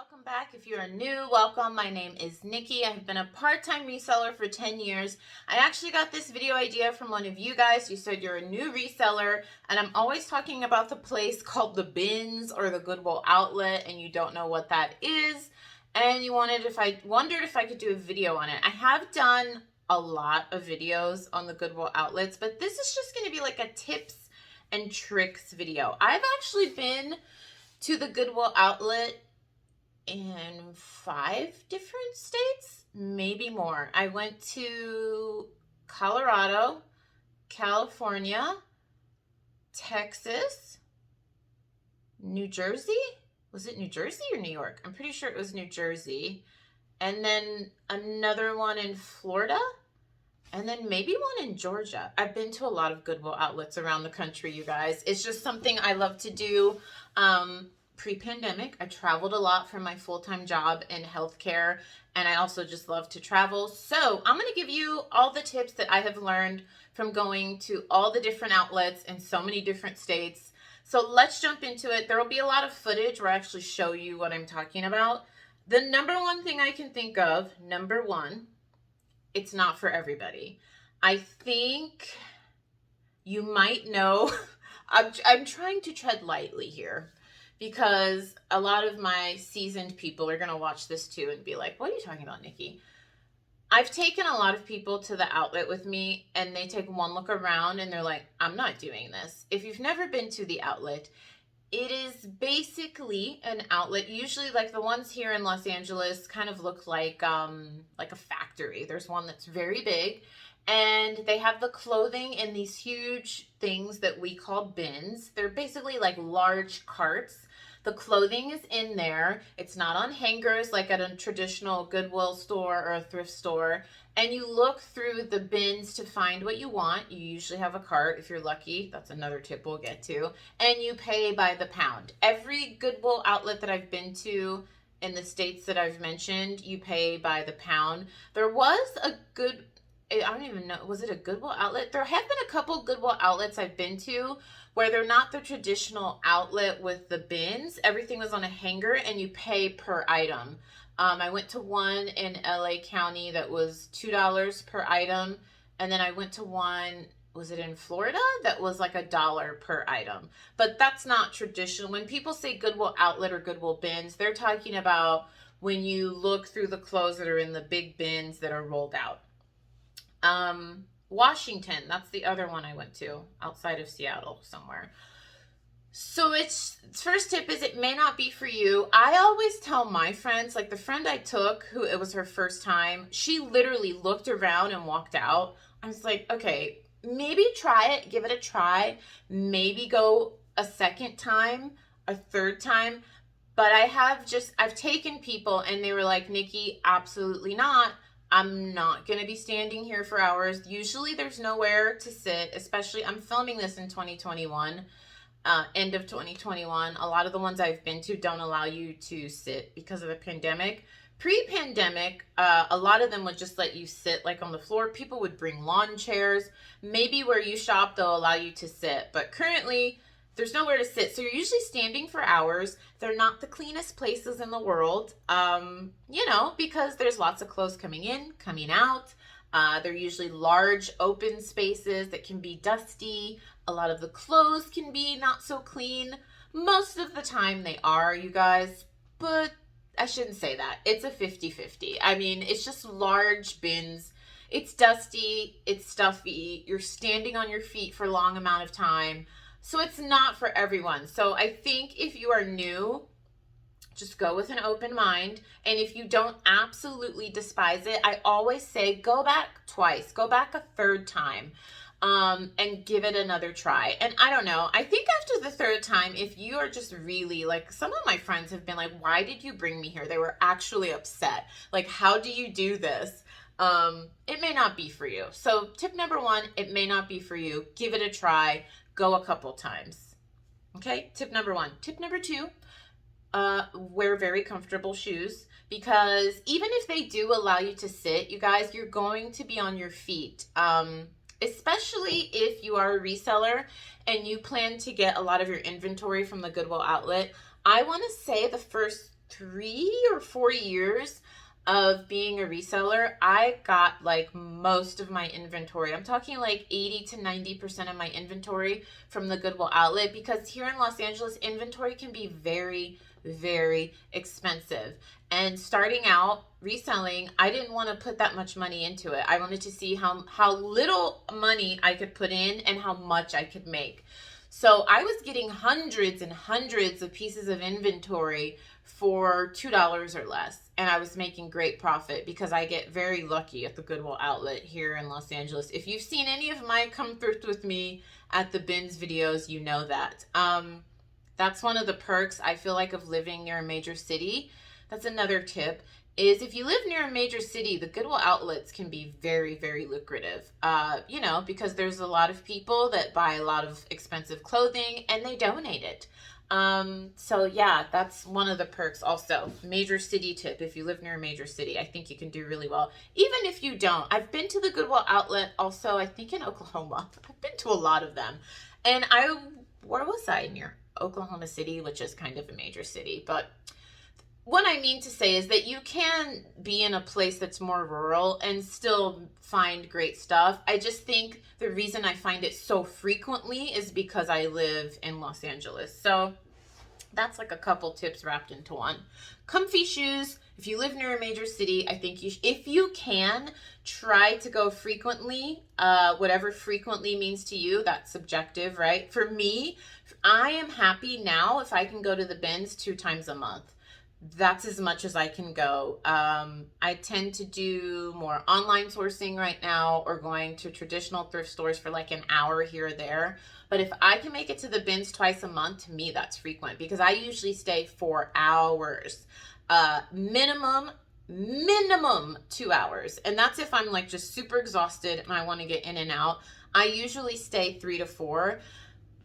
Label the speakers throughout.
Speaker 1: welcome back. If you are new, welcome. My name is Nikki. I've been a part-time reseller for 10 years. I actually got this video idea from one of you guys. You said you're a new reseller, and I'm always talking about the place called the bins or the Goodwill outlet, and you don't know what that is, and you wondered if I could do a video on it. I have done a lot of videos on the Goodwill outlets, but this is just going to be like a tips and tricks video. I've actually been to the Goodwill outlet in 5 different states, maybe more. I went to Colorado, California, Texas, New Jersey. Was it New Jersey or New York? I'm pretty sure it was New Jersey. And then another one in Florida. And then maybe one in Georgia. I've been to a lot of Goodwill outlets around the country, you guys. It's just something I love to do. Pre-pandemic, I traveled a lot for my full-time job in healthcare, and I also just love to travel. So I'm going to give you all the tips that I have learned from going to all the different outlets in so many different states. So let's jump into it. There will be a lot of footage where I actually show you what I'm talking about. The number one thing I can think of, number one, it's not for everybody. I think you might know, I'm trying to tread lightly here, because a lot of my seasoned people are going to watch this too and be like, what are you talking about, Nikki? I've taken a lot of people to the outlet with me, and they take one look around and they're like, I'm not doing this. If you've never been to the outlet, it is basically an outlet. Usually, like the ones here in Los Angeles kind of look like a factory. There's one that's very big, and they have the clothing in these huge things that we call bins. They're basically like large carts. The clothing is in there. It's not on hangers like at a traditional Goodwill store or a thrift store. And you look through the bins to find what you want. You usually have a cart if you're lucky. That's another tip we'll get to. And you pay by the pound. Every Goodwill outlet that I've been to in the states that I've mentioned, you pay by the pound. There was a good, I don't even know, was it a Goodwill outlet? There have been a couple Goodwill outlets I've been to where they're not the traditional outlet with the bins. Everything was on a hanger and you pay per item. I went to one in LA County that was $2 per item. And then I went to one, was it in Florida? That was like $1 per item. But that's not traditional. When people say Goodwill outlet or Goodwill bins, they're talking about when you look through the clothes that are in the big bins that are rolled out. Washington, that's the other one I went to, outside of Seattle somewhere. So its first tip is it may not be for you. I always tell my friends, like the friend I took, who it was her first time, she literally looked around and walked out. I was like, okay, maybe try it, give it a try, maybe go a second time, a third time. But I've taken people and they were like, Nikki, absolutely not. I'm not going to be standing here for hours. Usually there's nowhere to sit, especially I'm filming this in 2021, end of 2021. A lot of the ones I've been to don't allow you to sit because of the pandemic. Pre-pandemic, a lot of them would just let you sit like on the floor. People would bring lawn chairs. Maybe where you shop, they'll allow you to sit. But currently, there's nowhere to sit. So you're usually standing for hours. They're not the cleanest places in the world, because there's lots of clothes coming in, coming out. They're usually large open spaces that can be dusty. A lot of the clothes can be not so clean. Most of the time they are, you guys, but I shouldn't say that. It's a 50-50. I mean, it's just large bins. It's dusty, it's stuffy. You're standing on your feet for a long amount of time. So it's not for everyone. So I think if you are new, just go with an open mind. And if you don't absolutely despise it, I always say go back twice, go back a third time, and give it another try. And I don't know, I think after the third time, if you are just really like, some of my friends have been like, why did you bring me here? They were actually upset. Like, how do you do this? It may not be for you. So tip number one, it may not be for you. Give it a try. Go a couple times. Okay, tip number one. Tip number two, wear very comfortable shoes, because even if they do allow you to sit, you guys, you're going to be on your feet. Especially if you are a reseller and you plan to get a lot of your inventory from the Goodwill outlet. I want to say the first 3 or 4 years of being a reseller, I got like most of my inventory. I'm talking like 80 to 90% of my inventory from the Goodwill outlet, because here in Los Angeles, inventory can be very, very expensive. And starting out reselling, I didn't want to put that much money into it. I wanted to see how little money I could put in and how much I could make. So I was getting hundreds and hundreds of pieces of inventory for $2 or less. And I was making great profit because I get very lucky at the Goodwill outlet here in Los Angeles. If you've seen any of my Come Thrift With Me at the bins videos, you know that. That's one of the perks, I feel like, of living near a major city. That's another tip, is if you live near a major city, the Goodwill outlets can be very, very lucrative. You know, because there's a lot of people that buy a lot of expensive clothing and they donate it. So yeah, that's one of the perks also. Major city tip. If you live near a major city, I think you can do really well. Even if you don't. I've been to the Goodwill outlet also, I think in Oklahoma. I've been to a lot of them. And where was I? Near Oklahoma City, which is kind of a major city. But what I mean to say is that you can be in a place that's more rural and still find great stuff. I just think the reason I find it so frequently is because I live in Los Angeles. So that's like a couple tips wrapped into one. Comfy shoes. If you live near a major city, I think if you can, try to go frequently. Whatever frequently means to you, that's subjective, right? For me, I am happy now if I can go to the bins 2 times a month. That's as much as I can go. I tend to do more online sourcing right now, or going to traditional thrift stores for like an hour here or there. But if I can make it to the bins twice a month, to me, that's frequent, because I usually stay 4 hours. Minimum 2 hours. And that's if I'm like just super exhausted and I want to get in and out. I usually stay 3 to 4.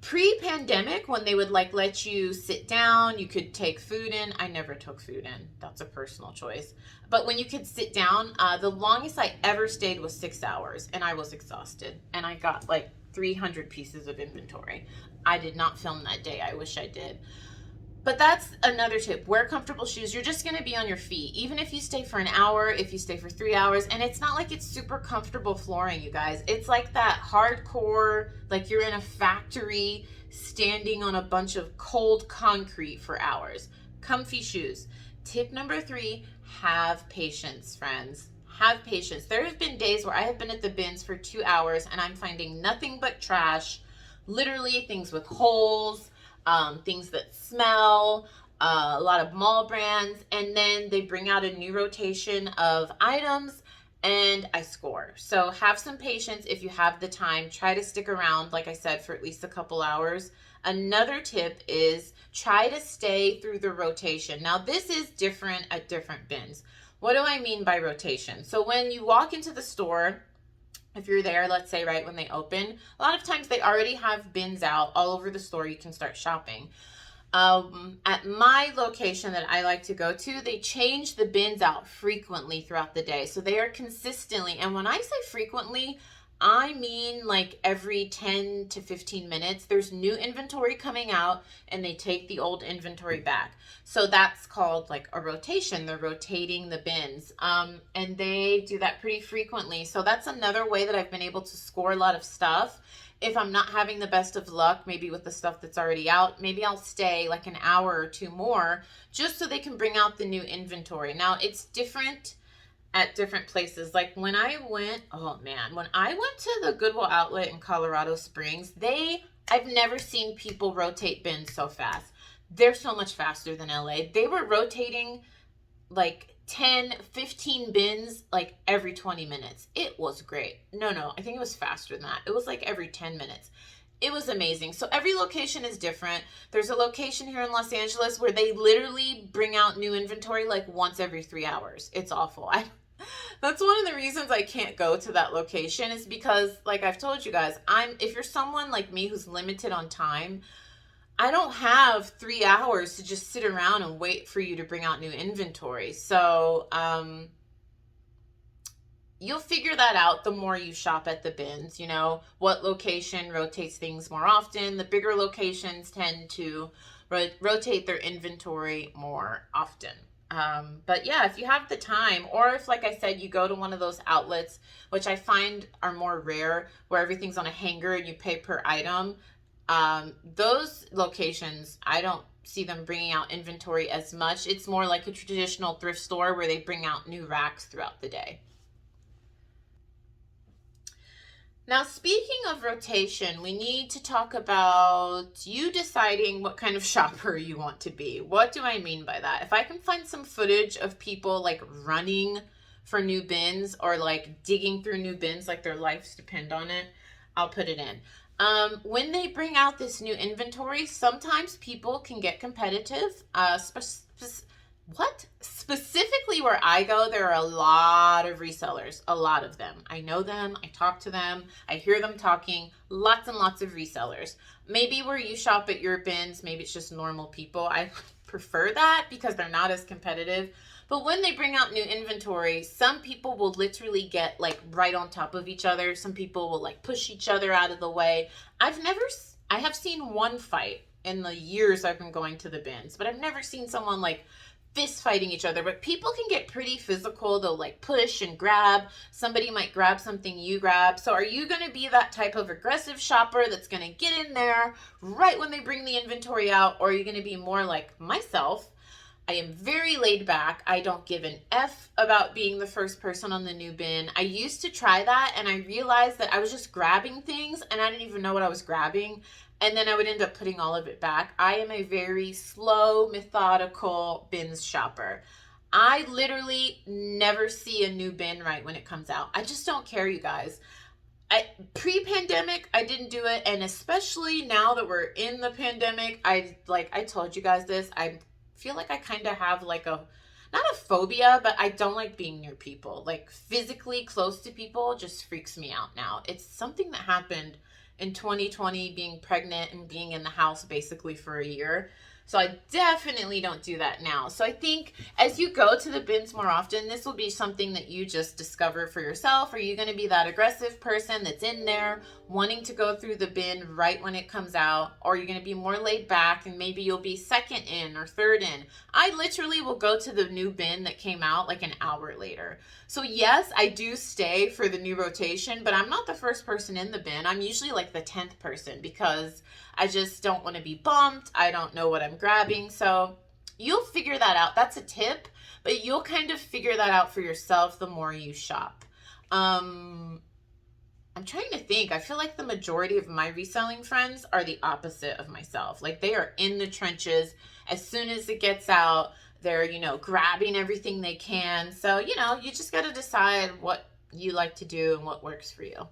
Speaker 1: Pre-pandemic, when they would like let you sit down, you could take food in. I never took food in. That's a personal choice. But when you could sit down, the longest I ever stayed was 6 hours, and I was exhausted. And I got like 300 pieces of inventory. I did not film that day. I wish I did. But that's another tip. Wear comfortable shoes. You're just going to be on your feet. Even if you stay for an hour, if you stay for 3 hours, and it's not like it's super comfortable flooring, you guys. It's like that hardcore, like you're in a factory standing on a bunch of cold concrete for hours. Comfy shoes. Tip number 3, have patience, friends. Have patience. There have been days where I have been at the bins for 2 hours and I'm finding nothing but trash. Literally things with holes, things that smell, a lot of mall brands, and then they bring out a new rotation of items and I score. So have some patience if you have the time. Try to stick around, like I said, for at least a couple hours. Another tip is try to stay through the rotation. Now this is different at different bins. What do I mean by rotation? So when you walk into the store, if you're there, let's say right when they open, a lot of times they already have bins out all over the store. You can start shopping. At my location that I like to go to, they change the bins out frequently throughout the day. So they are consistently, and when I say frequently, I mean like every 10 to 15 minutes, there's new inventory coming out and they take the old inventory back. So that's called like a rotation. They're rotating the bins. And they do that pretty frequently. So that's another way that I've been able to score a lot of stuff. If I'm not having the best of luck, maybe with the stuff that's already out, maybe I'll stay like an hour or 2 more just so they can bring out the new inventory. Now it's different at different places. Like when I went, when I went to the Goodwill outlet in Colorado Springs, I've never seen people rotate bins so fast. They're so much faster than LA. They were rotating like 10, 15 bins like every 20 minutes. It was great. No, I think it was faster than that. It was like every 10 minutes. It was amazing. So every location is different. There's a location here in Los Angeles where they literally bring out new inventory like once every 3 hours. It's awful. That's one of the reasons I can't go to that location, is because, like I've told you guys, if you're someone like me who's limited on time, I don't have 3 hours to just sit around and wait for you to bring out new inventory. So you'll figure that out the more you shop at the bins. You know, what location rotates things more often. The bigger locations tend to rotate their inventory more often. But yeah, if you have the time, or if, like I said, you go to one of those outlets, which I find are more rare, where everything's on a hanger and you pay per item, those locations, I don't see them bringing out inventory as much. It's more like a traditional thrift store where they bring out new racks throughout the day. Now, speaking of rotation, we need to talk about you deciding what kind of shopper you want to be. What do I mean by that? If I can find some footage of people like running for new bins or like digging through new bins like their lives depend on it, I'll put it in. When they bring out this new inventory, sometimes people can get competitive. Specifically where I go, there are a lot of resellers, a lot of them. I know them, I talk to them, I hear them talking, lots and lots of resellers. Maybe where you shop at your bins, maybe it's just normal people. I prefer that because they're not as competitive. But when they bring out new inventory, some people will literally get like right on top of each other. Some people will like push each other out of the way. I have seen one fight in the years I've been going to the bins, but I've never seen someone like fist fighting each other. But people can get pretty physical. They'll like push and grab. Somebody might grab something you grab. So are you going to be that type of aggressive shopper that's going to get in there right when they bring the inventory out? Or are you going to be more like myself? I am very laid back. I don't give an F about being the first person on the new bin. I used to try that and I realized that I was just grabbing things and I didn't even know what I was grabbing. And then I would end up putting all of it back. I am a very slow, methodical bins shopper. I literally never see a new bin right when it comes out. I just don't care, you guys. Pre-pandemic, I didn't do it. And especially now that we're in the pandemic, I told you guys this, I feel like I kind of have like not a phobia, but I don't like being near people. Like physically close to people just freaks me out now. It's something that happened in 2020, being pregnant and being in the house basically for a year. So I definitely don't do that now. So I think as you go to the bins more often, this will be something that you just discover for yourself. Are you going to be that aggressive person that's in there wanting to go through the bin right when it comes out? Or are you going to be more laid back and maybe you'll be second in or third in? I literally will go to the new bin that came out like an hour later. So yes, I do stay for the new rotation, but I'm not the first person in the bin. I'm usually like the 10th person because I just don't want to be bumped. I don't know what I'm grabbing. So you'll figure that out. That's a tip, but you'll kind of figure that out for yourself the more you shop. I'm trying to think. I feel like the majority of my reselling friends are the opposite of myself. Like they are in the trenches. As soon as it gets out, they're, grabbing everything they can. So, you just got to decide what you like to do and what works for you.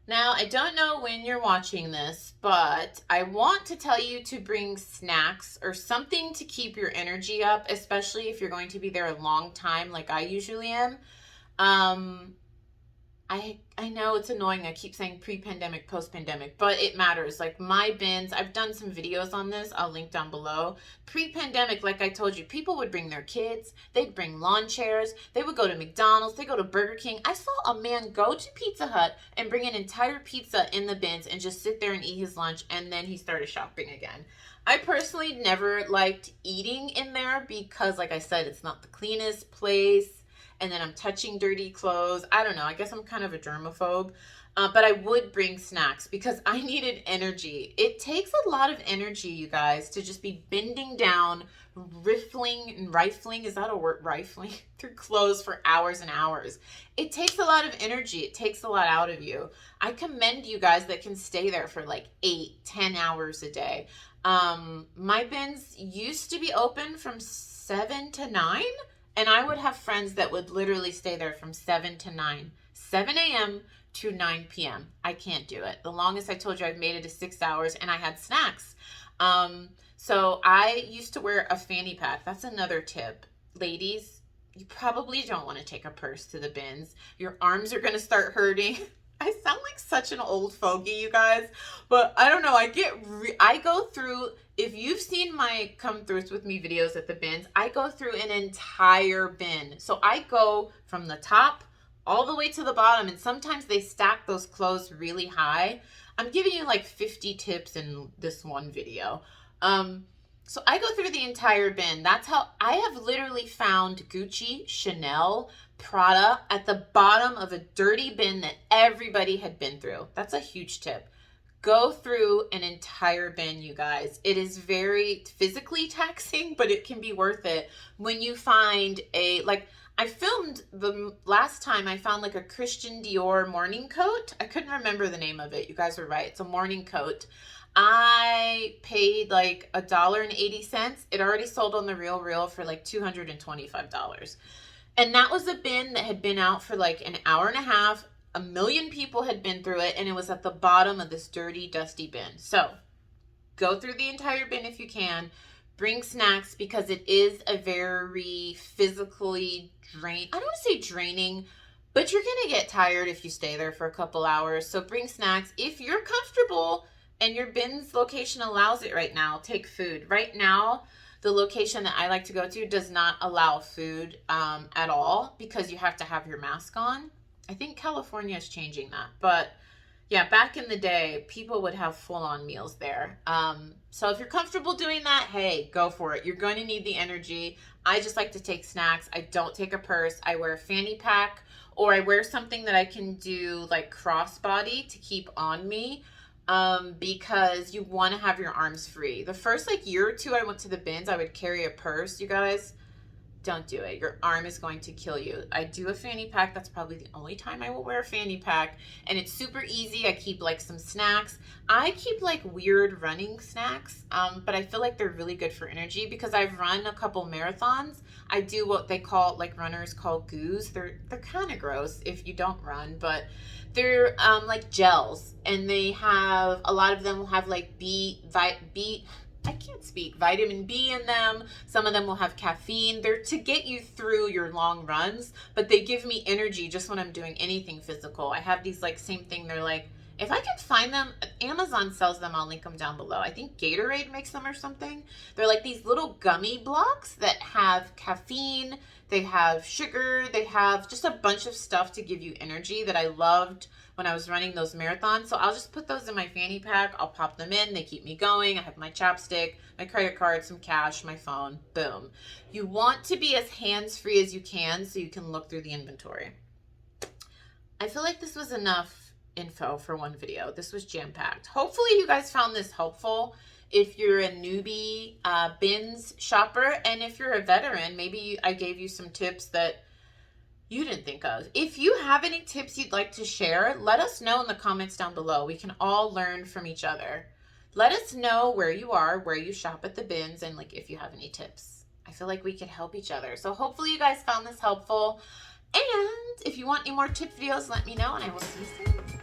Speaker 1: Now, I don't know when you're watching this, but I want to tell you to bring snacks or something to keep your energy up, especially if you're going to be there a long time like I usually am. I know it's annoying. I keep saying pre-pandemic, post-pandemic, but it matters. Like my bins, I've done some videos on this. I'll link down below. Pre-pandemic, like I told you, people would bring their kids. They'd bring lawn chairs. They would go to McDonald's. They go to Burger King. I saw a man go to Pizza Hut and bring an entire pizza in the bins and just sit there and eat his lunch. And then he started shopping again. I personally never liked eating in there because, like I said, it's not the cleanest place. And then I'm touching dirty clothes. I don't know. I guess I'm kind of a germaphobe. But I would bring snacks because I needed energy. It takes a lot of energy, you guys, to just be bending down, rifling, is that a word? Rifling through clothes for hours and hours. It takes a lot of energy. It takes a lot out of you. I commend you guys that can stay there for like 8-10 hours a day. My bins used to be open from 7 to 9. And I would have friends that would literally stay there from 7 to 9, 7 a.m. to 9 p.m. I can't do it. The longest I told you I've made it is 6 hours and I had snacks. So I used to wear a fanny pack. That's another tip. Ladies, you probably don't want to take a purse to the bins. Your arms are going to start hurting. I sound like such an old fogey, you guys, but I don't know. I go through, if you've seen my come throughs with me videos at the bins, I go through an entire bin. So I go from the top all the way to the bottom, and sometimes they stack those clothes really high. I'm giving you like 50 tips in this one video. So I go through the entire bin. That's how I have literally found Gucci, Chanel, Prada at the bottom of a dirty bin that everybody had been through. That's a huge tip. Go through an entire bin, you guys. It is very physically taxing, but it can be worth it when you find a, like, I filmed the last time I found like a Christian Dior morning coat. I couldn't remember the name of it. You guys were right. It's a morning coat. I paid like $1.80. It already sold on the RealReal for like $225. And that was a bin that had been out for like an hour and a half. A million people had been through it, and it was at the bottom of this dirty, dusty bin. So go through the entire bin if you can. Bring snacks because it is a very physically I don't want to say draining, but you're going to get tired if you stay there for a couple hours. So bring snacks. If you're comfortable and your bin's location allows it right now, take food. Right now, the location that I like to go to does not allow food at all because you have to have your mask on. I think California is changing that, but yeah, back in the day, people would have full-on meals there. So if you're comfortable doing that, hey, go for it. You're going to need the energy. I just like to take snacks. I don't take a purse. I wear a fanny pack, or I wear something that I can do like crossbody to keep on me, because you want to have your arms free. The first like year or two I went to the bins, I would carry a purse, you guys. Don't do it. Your arm is going to kill you. I do a fanny pack. That's probably the only time I will wear a fanny pack. And it's super easy. I keep like some snacks. I keep like weird running snacks, but I feel like they're really good for energy because I've run a couple marathons. I do what they call, like runners call goos. They're kind of gross if you don't run, but they're like gels. And they have, a lot of them will have like I can't speak, vitamin B in them. Some of them will have caffeine. They're to get you through your long runs, but they give me energy just when I'm doing anything physical. I have these like same thing. They're like, if I can find them, Amazon sells them. I'll link them down below. I think Gatorade makes them or something. They're like these little gummy blocks that have caffeine. They have sugar. They have just a bunch of stuff to give you energy that I loved when I was running those marathons. So I'll just put those in my fanny pack. I'll pop them in. They keep me going. I have my chapstick, my credit card, some cash, my phone. Boom. You want to be as hands-free as you can so you can look through the inventory. I feel like this was enough info for one video. This was jam-packed. Hopefully you guys found this helpful. If you're a newbie bins shopper, and if you're a veteran, maybe I gave you some tips that you didn't think of. If you have any tips you'd like to share, let us know in the comments down below. We can all learn from each other. Let us know where you are, where you shop at the bins, and like if you have any tips. I feel like we could help each other. So hopefully you guys found this helpful. And if you want any more tip videos, let me know, and I will see you soon.